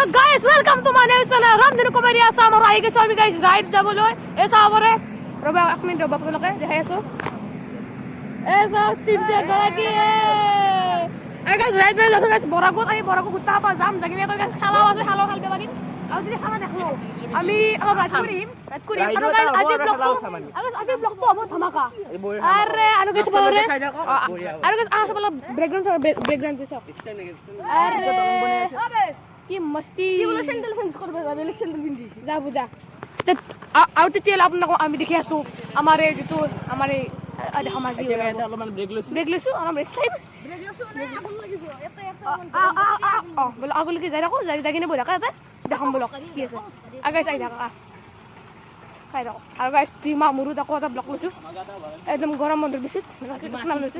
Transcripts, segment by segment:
guys, welcome to my new channel. Ramdin Comedy Assam aur aige sami guys ride jabolo. Esa abore. Roba 1 minute roba apnaloke dekhai aso. Esa tinje garaki e. Guys ride me laso guys boragot ai boragot gutta pa jam jagine to guys khala ase khalo khalbe bagin. Aur jodi khama dekhlo. Ami alop ride kurim aru guys aji vlog to abo dhamaka. Are aru guys bore. Aru guys aa sabala background se sab. Are কি মস্তি কি বলে sandal change করবে যাবে sandal পিন্ধি যা বুঝা তে আউট তেল আপনাকে আমি দেখি আসো আমার এই যেটো আমার এই আমার কি এটা অলপমান ব্রেক লইছো আমার রেস্ট টাইম ব্রেক লইছো না আগুন লাগিছো এটা বল আগুন লাগি যাই রাখো যাই যাগিনে বই রাখা দেখাম বল কি আছে আগাই চাই থাকা খাই রাখো আর গাইস তুই মা মুরু দা কথা ব্লক লইছো একদম গরম মন্দির বিসিত নাম লইছো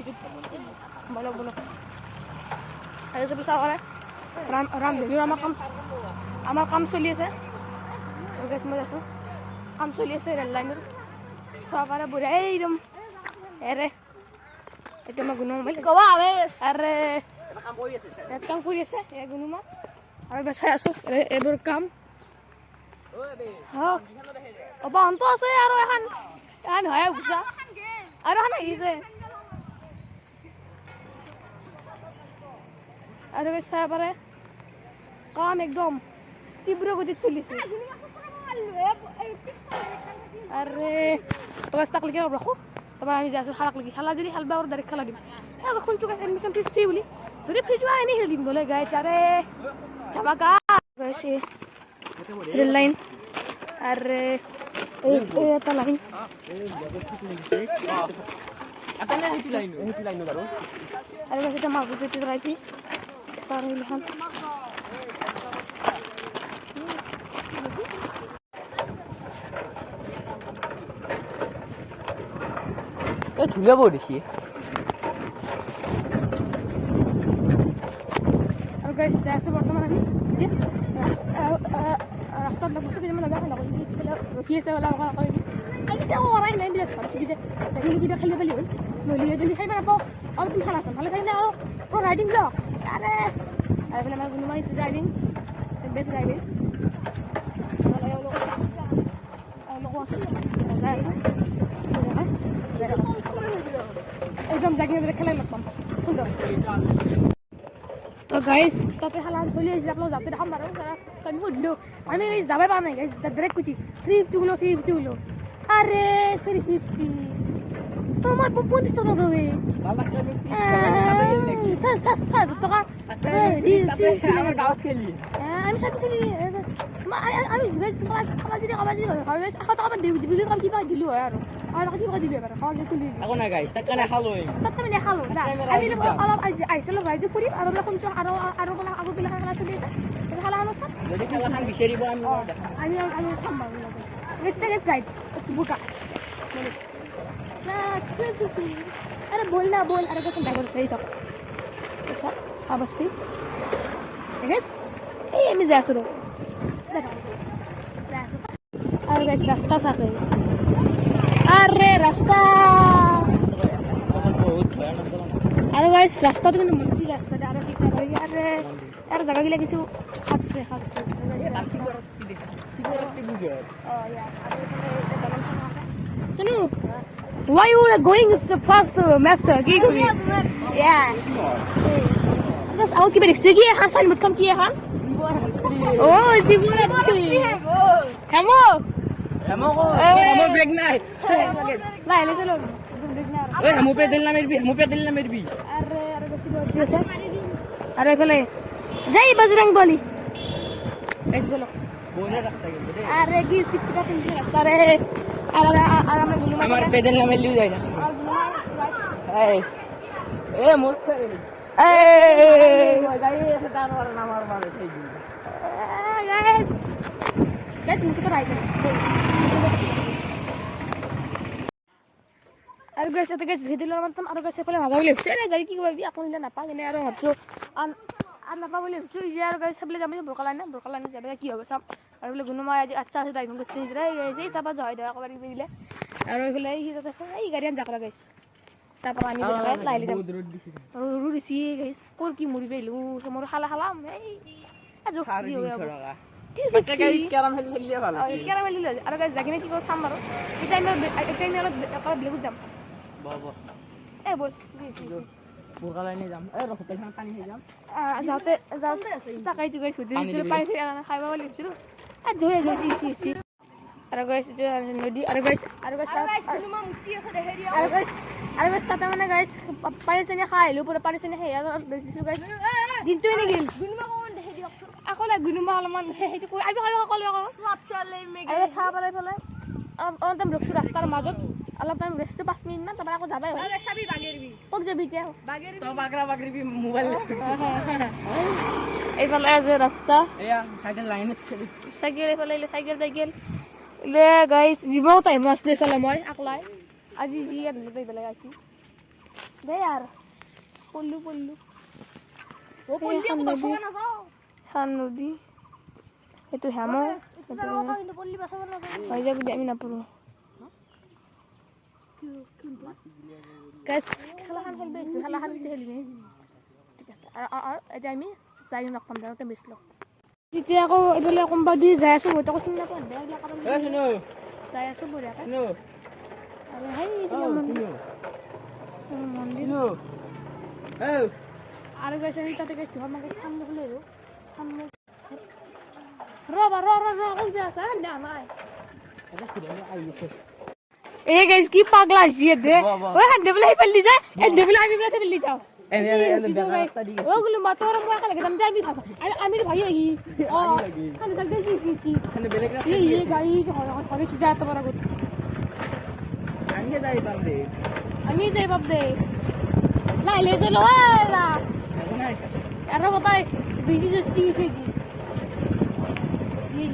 বলো বলো আরে সব সারা রাম দেবী আমার কাম চলি আছে গাইস মই আছো কাম চলি আছে রেল লাইনৰ সবাৰে বুঢ়া এইদম এৰে এটা মই গুনো মোবাইল কবা আবে আৰে কাম কৰি আছে এ গুনো মা আৰু বেচাই আছো এবৰ কাম হ্যাঁ অবা অন্ত আছে আৰু এখন হয় বুঝা আৰু এখন আহিছে আৰু বেচাই পাৰে কাম একদম তীব্র গতিত চলিছে আরে তোরা স্টাক লিখে রাখো তারপর আমি যাচ্ছি হালাক লাগি হালা যদি হালবা আর ডাইরেক্ট খেলা দিম এখন চুকা এডমিশন ফিস ফ্রি বলি যদি ফ্রি জোয়া এনে হেল দিম বলে গাইস আরে ঝাবাকা গাইস রেল লাইন আরে এই এটা লাইন আতালে হেটি লাইন দাও আরে গাইস এটা মাগুতে দিতে রাইছি পার হইলাম ঝুলে বউ দেখি আর গাইস যাচ্ছে বর্তমানে আমি রাস্তার বসে কিছু মানে দেখা লাগলো রকিয়েছে ওলা ওলা কই আমি তো ওরাই নাই বিলে সব কিছু দেখি কি খেলি খেলি হল নলি যদি খাইবা না পাও আর তুমি খানা আছে ভালো খাই না আর প্রো রাইডিং ব্লগ আরে আরে বলে আমার গুনো মাই রাইডিং বেস্ট রাইডার্স একদম জাগিয়ে খেলাই লাগতাম তো গাইস তাতে হালা চলি আছে আপনার যাতে দেখাম মারো আমি বললো আমি যাবে পা নাই গাইস ডাইরেক্ট কুচি 350 গুলো আরে 350 তোমার 50 টাকা দেবে সাত টাকা আমি সাথে চলি আমি গাইস খাবার দিতে খাবার 100 টাকা দিবি কাম কিবা দিলো হয় আর কি কথা দিলে এবার খাওয়া চলি এখন না গাইস টাকা না খালোই টাকা মানে খালো যা আমি অলপ আইছিল রাইড করি আর লকম তো আর বলা আগো বিলা খালা চলি এটা খালা আনো সব যদি খালা খান বিশেরিব আমি সম্ভব না গাইস রাইড ইটস বুকা না চুচু আরে বল না বল আরে কত দেখো সেই সব আচ্ছা অবশ্যই গাইস এই আমি যাচ্ছি রে আর গাইস রাস্তা সাফে আরে রাস্তা আরে গাইস রাস্তা তো কিন্তু মস্তি রাস্তা আর কি করে আরে আর জায়গা গিলা কিছু হাতছে শুনো why you are going so fast master কি করি yeah बस आओ की बेरिक स्विगी हासान मत कम किए हां ओ जीबुरा हेमो हेमो ब्रेक নাই লাই ले चलो ब्रेक ना ওই হেমো পেডেল না মেরবি अरे बेसी दियो अरे ফেলে যাই বজরং বলি এক বলো बोले रास्ता के अरे की सिक्का पिन राস্তা রে আর আমরা গুলো আমার পেডেল না মেরলি যায় না এই এ মোস্ত এই গাড়ি এসে তার নামার মানে সেই দিন গাইস মুকে তো রাইট আর গাইস এত গাইস ভিডিওর মাধ্যমে আর গাইস ফলে ভালো লাগছে রে গাড়ি কি করবি আপনি না পা কিনে আর ভাবছো আর না পা বলে তুই যে আর গাইস সবলে যাবে ব্রোকালাইনে যাবে কি হবে সব আর বলে গুনুমা আজ আচ্ছা আছে ড্রাইভিং করতে রে এই তারপর জয় দেওয়া কবার দিলে আর ওইগুলো এই হিসাবে এই গাড়ি আন যাকরা গাইস তারপর আমি লাইলে যাব রুড়ি সি গাইস কোর কি মুড়ি বেলু মোর হালা হালাম এই আজো কি হয় কেৰামেল খেলিলে ভাল আছে কেৰামেল দিলে আৰু গাইছ জাগিনে কি কৰো চাম বাৰু এটা আমি অলপ ব্লেগুত যাম এ বল বুৰকা লাইনে যাম এই হোটেলখন পানী খাই যাম যাওঁতে তাকাই গাইছ সুধিছিলো পাই খাই পাব লাগিছিল জয় আৰু গাইছ নদী আৰু গাইছ তাতে মানে গাইছ পানী চানী খাই আহিলো পুৰা পানী চানী খাই দিছো গাইছ দিনটো এনে গেল আকৌ গুণুমা অলপমান সেইটো কৈ আমি খাই সকলোৱে কওঁ আৰু চাহ পেলাই পেলাই অলপ টাইম ৰখছো ৰাস্তাৰ মাজত অলপ টাইম ৰেষ্টটো 5 মিনিটমান তাৰপৰা আকৌ যাবাই হ'ল ক'ত যাবি এতিয়া তই বাগৰা বাগৰিবি মোবাইল এইফালে যে ৰাস্তা এয়া চাইকেল লাইনত চাইকেল এইফালে চাইকেল ইলে গাইছ জীৱও টাইম আছিলে এইফালে মই আকলাই আজি যি আনিলো এইফালে আছি দে আৰু পল্লু খান নদী এইটো হেম হৈ যাব আমি নাপাৰো গাইছ খেলাখন খেলিব খেলাখন খেলিবি ঠিক আছে আৰু এতিয়া আমি যাই নকম যাওঁতে বেছিলো যেতিয়া আকৌ এইফালে কোনোবা দি যাই আছো মই তো চিনি নাপাওঁ যাই আছো বঢ়িয়াকে আৰু আৰু গাইছ আমি তাতে গাইছ ধৰ্মাকে সামনে খুলে সামনে ৰবা কৈ যা আছে না নাই এ গাইছ কি পাগলা আছে দে ওই হাত দেবলে হে পেলি যায় এ দেবলে আমি বলে পেলি যাও ও গুলো মাতর মই একা লাগে আমি ভাবা আর আমি ভাই আহি ও খানে জলদি কি খানে বেলেগ রাস্তা এই গাড়ি হরে সিজা এত বড় গো আমি যাই বাপ দে লাইলে যে লওয়া আর কথাই বিজি জস্তি কি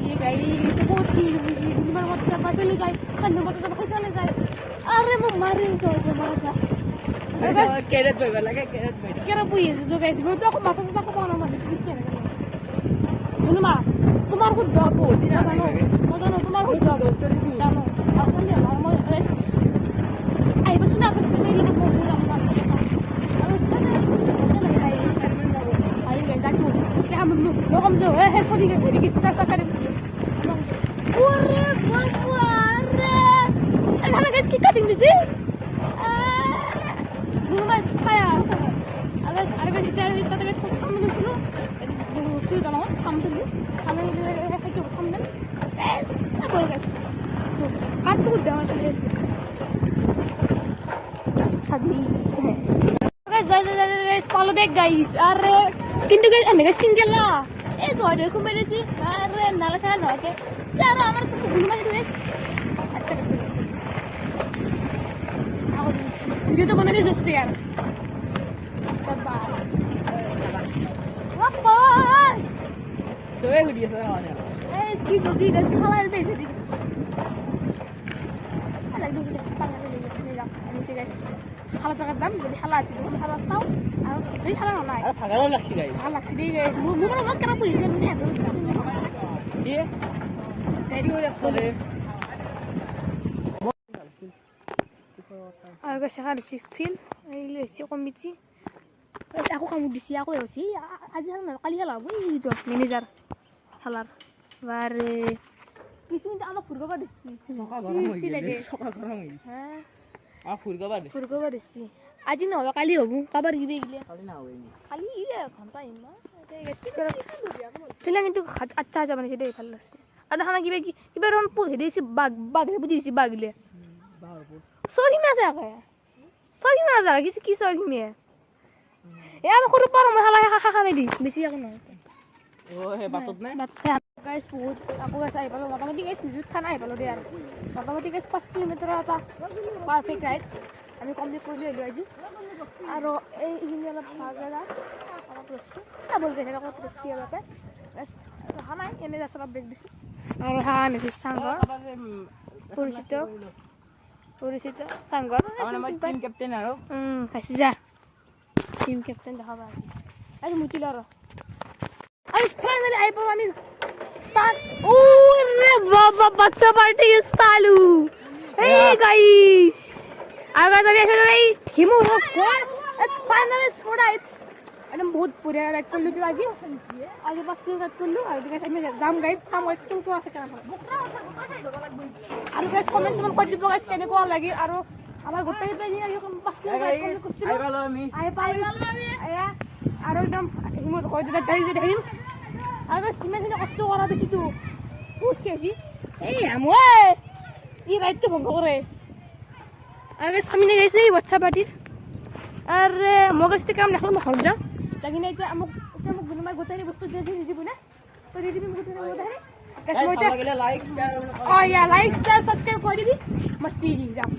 ये गाड़ी बहुत ही बीमार मत कर पासे ले जाए कंधे मत कर पासे ले जाए अरे वो मारेंगे तो मारा था कैरेट पे लगा कैरेट पे क्या बुई जो गाइस वो तो माथा से तक पाना मत क्या बोलो मां तुम्हारा खुद जॉब हो जानो तुम्हारा खुद जॉब जानो अब बोलिए हमारा मैं आई बस ना कर मेरे लिए बहुत बुरा मत आई ले जाके क्या हम लोग हम जो है सभी के साथ कर Kurang, kurang. Ada guys kita di sini. Rumah saya. Ada kita guys kamu dulu. Dulu kalau kamu dulu. Kamu itu kamu dan. Apa guys? Tuh, aku udah terus. Sadi. Guys, follow back guys. Are, kintu guys, ane guys single lah. तो अरे को मेरे से अरे नाला खाना ना के यार हमारे तो घूमना है तो अच्छा वीडियो तो बनाने दोस्त यार बाय वापस तो ये वीडियो से आने ए इसकी वीडियो का खाना है दे अलग दो के पांगा ले ले আমি গাইস খালা টাকার দাম যদি খালা আছে তুমি খালা খাও আর এই খালা নাই আর ফাগারও লাগছে গাইস আর লাগছে দি গাইস মুমা মত করা পয়সা নে তো কি রেডি হয়ে যাচ্ছে আর গাইস হারছি ফিল এই লেছি committee aku kamu di sini aku ya sih aja kali lah bu itu manajer halar bare কিছু কিন্তু আমার ফুরগবা দিছি সকা গরম হই গেছে সকা গরম হই হ্যাঁ আ ফুরগবা দিছি আজি না হবে কালি হবো কাবার গিবে গিলে কালি না হইনি কালি ইলে ঘন্টা ইমা সেটা কিন্তু আচ্ছা আচ্ছা মানে সেটা ভালো লাগছে আর হানা গিবে কি কিবা রন পু হেদিছি বাগরে বুঝিছি বাগলে সরি না জায়গা সরি না জায়গা কিছু কি সরি মে এ আমি করে পারো মই হালা খা দি বেশি এখন না ও হে বাতত না বাত গাইস বহুত আপু গাইস আই পালো মোটামুটি গাইস নিজুত খানা আই পালো দে আর মোটামুটি গাইস 5 কিলোমিটার এটা পারফেক্ট রাইড আমি কমপ্লিট করে লইলো আজি আর এই ইঞ্জিন ভাগলা আমার প্রশ্ন না বলতে এটা কত কি হবে বাস হানাই এনে যা সব ব্রেক দিছি আর হানে দিছি সাঙ্গর পরিচিত সাঙ্গর আমার টিম ক্যাপ্টেন আর খাইছি যা টিম ক্যাপ্টেন দেখাবা আজি মুতিলার আর ফাইনালি আই পাবো আমি start. Oh, Baba, bacha party is talu. Hey guys, I got the guys. Himu, what? It's finally soda. It's একদম বহুত বঢ়িয়া ৰাইড কৰিলোঁ তো আজি 5 কিলো ৰাইড কৰিলোঁ আৰু গাইছ আমি যাম গাইছ চাম গাইছ কোনটো আছে কেনেকুৱা আৰু গাইছ কমেণ্ট চমেণ্ট কৰি দিব গাইছ কেনেকুৱা লাগিল আৰু আমাৰ গোটেইকেইটা যি 5 কিলো ৰাইড কৰিছিলোঁ আৰু একদম হিমত হৈ দিলে গাড়ী যদি আহিম আৰু গাইছ কিমানখিনি কষ্ট কৰা বেছিতো বহুত খেছি এই মই ই ৰাইডটো ভংগ কৰে আৰু গাইছ আমি গাইছে এই বাচ্চা পাৰ্টিৰ আৰে মই গাছটি কাম দেখালো মই ঘৰত যাম লাগি নাই এতিয়া মোক কোনোবাই গোটেই বস্তু দি দিব না তো দি দিবি মোক গোটেই গাছ মই লাইক শেয়াৰ কৰি দিবি মস্তি যাম